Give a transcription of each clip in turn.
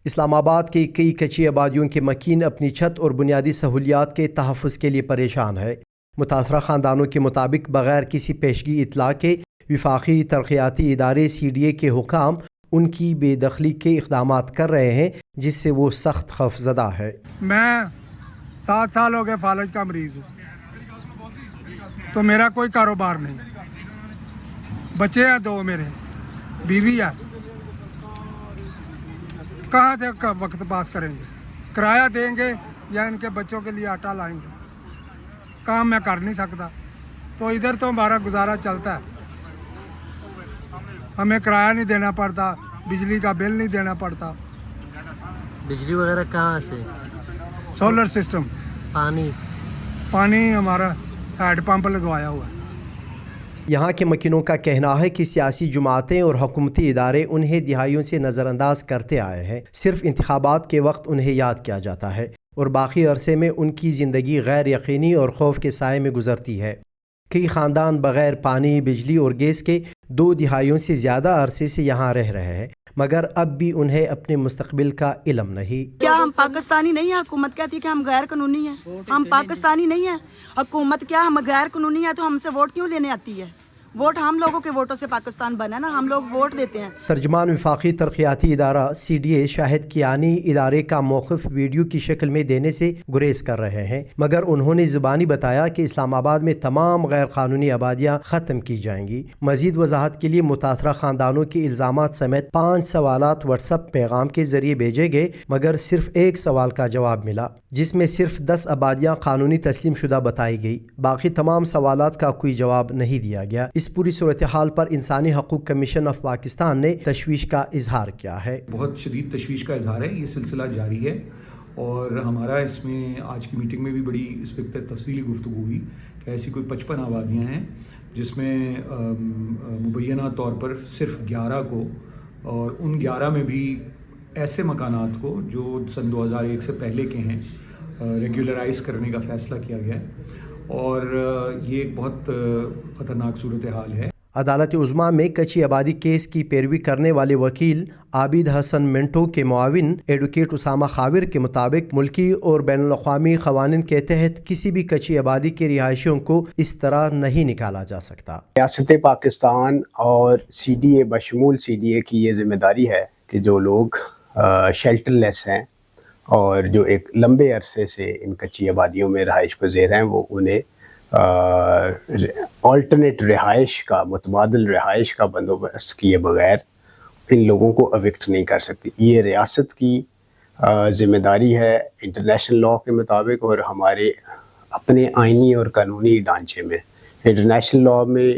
اسلام آباد کے کئی کچی آبادیوں کے مکین اپنی چھت اور بنیادی سہولیات کے تحفظ کے لیے پریشان ہے۔ متاثرہ خاندانوں کے مطابق بغیر کسی پیشگی اطلاع کے وفاقی ترقیاتی ادارے CDA کے حکام ان کی بے دخلی کے اقدامات کر رہے ہیں، جس سے وہ سخت خوف زدہ ہے۔ میں 7 سال ہو گئے فالج کا مریض ہوں، تو میرا کوئی کاروبار نہیں، بچے ہیں 2 میرے، بیوی ہے، کہاں سے وقت پاس کریں گے؟ کرایہ دیں گے یا ان کے بچوں کے لیے آٹا لائیں گے؟ کام میں کر نہیں سکتا، تو ادھر تو ہمارا گزارا چلتا ہے، ہمیں کرایہ نہیں دینا پڑتا، بجلی کا بل نہیں دینا پڑتا۔ بجلی وغیرہ کہاں سے؟ سولر سسٹم، پانی ہمارا ہیڈ پمپ لگوایا ہوا ہے۔ یہاں کے مکینوں کا کہنا ہے کہ سیاسی جماعتیں اور حکومتی ادارے انہیں دہائیوں سے نظر انداز کرتے آئے ہیں، صرف انتخابات کے وقت انہیں یاد کیا جاتا ہے اور باقی عرصے میں ان کی زندگی غیر یقینی اور خوف کے سائے میں گزرتی ہے۔ کئی خاندان بغیر پانی، بجلی اور گیس کے 2 دہائیوں سے زیادہ عرصے سے یہاں رہ رہے ہیں، مگر اب بھی انہیں اپنے مستقبل کا علم نہیں۔ کیا ہم پاکستانی نہیں ہیں؟ حکومت کہتی کہ ہم غیر قانونی ہیں، ہم پاکستانی نہیں ہیں۔ حکومت کیا ہم غیر قانونی ہیں تو ہم سے ووٹ کیوں لینے آتی ہے؟ ووٹ ہم لوگوں کے ووٹوں سے پاکستان بنا نا، ہم لوگ ووٹ دیتے ہیں۔ ترجمان وفاقی ترقیاتی ادارہ CDA شاہد کیانی ادارے کا موقف ویڈیو کی شکل میں دینے سے گریز کر رہے ہیں، مگر انہوں نے زبانی بتایا کہ اسلام آباد میں تمام غیر قانونی آبادیاں ختم کی جائیں گی۔ مزید وضاحت کے لیے متاثرہ خاندانوں کے الزامات سمیت 5 سوالات واٹس ایپ پیغام کے ذریعے بھیجے گئے، مگر صرف 1 سوال کا جواب ملا، جس میں صرف 10 آبادیاں قانونی تسلیم شدہ بتائی گئی، باقی تمام سوالات کا کوئی جواب نہیں دیا گیا۔ اس پوری صورتحال پر انسانی حقوق کمیشن آف پاکستان نے تشویش کا اظہار کیا ہے۔ بہت شدید تشویش کا اظہار ہے، یہ سلسلہ جاری ہے اور ہمارا اس میں آج کی میٹنگ میں بھی بڑی اس پہ تفصیلی گفتگو ہوئی کہ ایسی کوئی 55 آبادیاں ہیں جس میں مبینہ طور پر صرف 11 کو، اور ان 11 میں بھی ایسے مکانات کو جو سن 2001 سے پہلے کے ہیں ریگولرائز کرنے کا فیصلہ کیا گیا ہے، اور یہ ایک بہت خطرناک صورتحال ہے۔ عدالت عظمیٰ میں کچی آبادی کیس کی پیروی کرنے والے وکیل عابد حسن منٹو کے معاون ایڈوکیٹ اسامہ خاور کے مطابق ملکی اور بین الاقوامی قوانین کے تحت کسی بھی کچی آبادی کے رہائشیوں کو اس طرح نہیں نکالا جا سکتا۔ ریاست پاکستان اور CDA بشمول CDA کی یہ ذمہ داری ہے کہ جو لوگ شیلٹر لیس ہیں اور جو ایک لمبے عرصے سے ان کچی آبادیوں میں رہائش پذیر ہیں، وہ انہیں آلٹرنیٹ رہائش کا، متبادل رہائش کا بندوبست کیے بغیر ان لوگوں کو اوکٹ نہیں کر سکتی۔ یہ ریاست کی ذمہ داری ہے انٹرنیشنل لاء کے مطابق اور ہمارے اپنے آئینی اور قانونی ڈھانچے میں۔ انٹرنیشنل لاء میں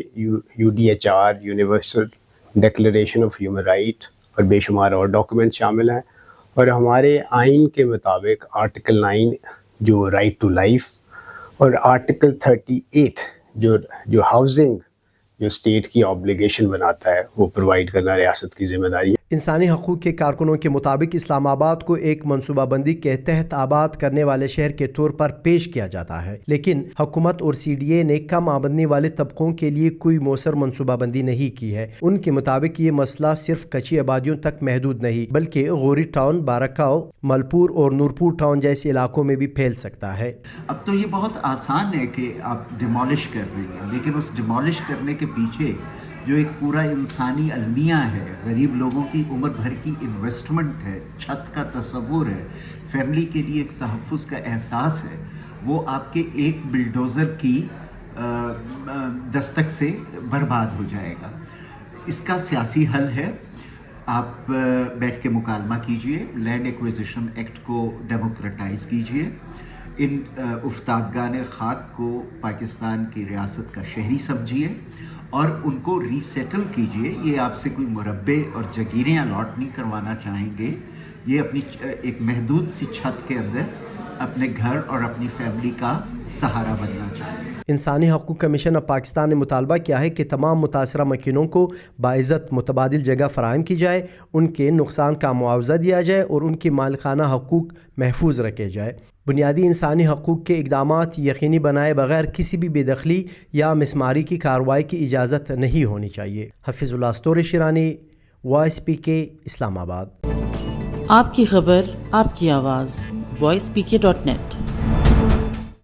UDHR universal declaration of human right اور بے شمار اور ڈاکومنٹ شامل ہیں، اور ہمارے آئین کے مطابق آرٹیکل 9 جو رائٹ ٹو لائف اور آرٹیکل 38 جو ہاؤسنگ جو اسٹیٹ کی آبلیگیشن بناتا ہے، وہ پرووائڈ کرنا ریاست کی ذمہ داری ہے۔ انسانی حقوق کے کارکنوں کے مطابق اسلام آباد کو ایک منصوبہ بندی کے تحت آباد کرنے والے شہر کے طور پر پیش کیا جاتا ہے، لیکن حکومت اور CDA نے کم آمدنی والے طبقوں کے لیے کوئی مؤثر منصوبہ بندی نہیں کی ہے۔ ان کے مطابق یہ مسئلہ صرف کچی آبادیوں تک محدود نہیں بلکہ غوری ٹاؤن، بارکاؤ، ملپور اور نورپور ٹاؤن جیسے علاقوں میں بھی پھیل سکتا ہے۔ اب تو یہ بہت آسان ہے کہ آپ ڈیمالش کر دیں گے، لیکن اس ڈیمالش کرنے کے پیچھے جو ایک پورا انسانی المیہ ہے، غریب لوگوں کی عمر بھر کی انویسٹمنٹ ہے، چھت کا تصور ہے، فیملی کے لیے ایک تحفظ کا احساس ہے، وہ آپ کے ایک بلڈوزر کی دستک سے برباد ہو جائے گا۔ اس کا سیاسی حل ہے، آپ بیٹھ کے مکالمہ کیجئے، لینڈ ایکویزیشن ایکٹ کو ڈیموکریٹائز کیجئے، ان افتادگان خاک کو پاکستان کی ریاست کا شہری سمجھیے اور ان کو ری سیٹل کیجئے۔ یہ آپ سے کوئی مربع اور جگیریں الاٹ نہیں کروانا چاہیں گے، یہ اپنی ایک محدود سی چھت کے اندر اپنے گھر اور اپنی فیملی کا سہارا بننا چاہیں گے۔ انسانی حقوق کمیشن آف پاکستان نے مطالبہ کیا ہے کہ تمام متاثرہ مکینوں کو باعزت متبادل جگہ فراہم کی جائے، ان کے نقصان کا معاوضہ دیا جائے اور ان کی مالکانہ حقوق محفوظ رکھے جائے۔ بنیادی انسانی حقوق کے اقدامات یقینی بنائے بغیر کسی بھی بے دخلی یا مسماری کی کارروائی کی اجازت نہیں ہونی چاہیے۔ حفیظ اللہ استور شیرانی، وائس PK، اسلام آباد۔ آپ کی خبر آپ کی آواز voicepk.net